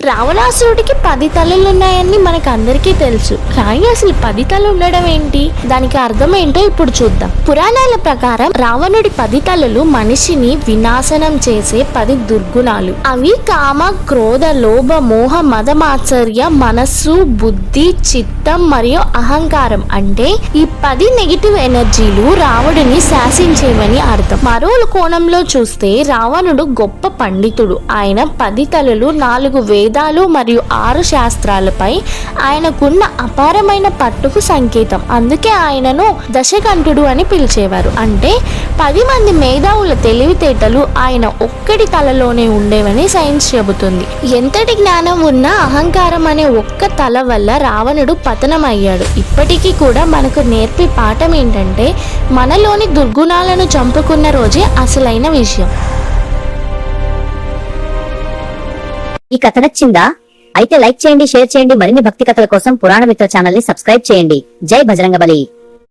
రావణాసురుడికి 10 తలలున్నాయని మనకు అందరికీ తెలుసు. కానీ అసలు 10 తలలు ఉండడం ఏంటి, దానికి అర్థం ఏంటో ఇప్పుడు చూద్దాం. పురాణాల ప్రకారం రావణుడి 10 తలలు మనిషిని వినాశనం చేసే 10 దుర్గుణాలు. అవి కామ, క్రోధ, లోభ, మోహ, మద, మాత్సర్య, మనస్సు, బుద్ధి, చిత్తం మరియు అహంకారం. అంటే ఈ 10 నెగిటివ్ ఎనర్జీలు రావణుడిని శాసించేవని అర్థం. మరో కోణంలో చూస్తే రావణుడు గొప్ప పండితుడు. ఆయన 10 తలలు, 4 వేదాలు మరియు 6 శాస్త్రాలపై ఆయనకున్న అపారమైన పట్టుకు సంకేతం. అందుకే ఆయనను దశకంఠుడు అని పిలిచేవారు. అంటే 10 మంది మేధావుల తెలివితేటలు ఆయన ఒక్కడి తలలోనే ఉండేవని సైన్స్ చెబుతుంది. ఎంతటి జ్ఞానం ఉన్నా అహంకారం అనే ఒక్క తల వల్ల రావణుడు పతనమయ్యాడు. ఇప్పటికీ కూడా మనకు నేర్పే పాఠం ఏంటంటే మనలోని దుర్గుణాలను చంపుకున్న రోజే అసలైన విషయం. ఈ కథ నచ్చిందా? అయితే లైక్ చేయండి, షేర్ చేయండి. మరిన్ని భక్తి కథల కోసం పురాణ మిత్ర ఛానల్ ని సబ్స్క్రైబ్ చేయండి. జై బజరంగబలి.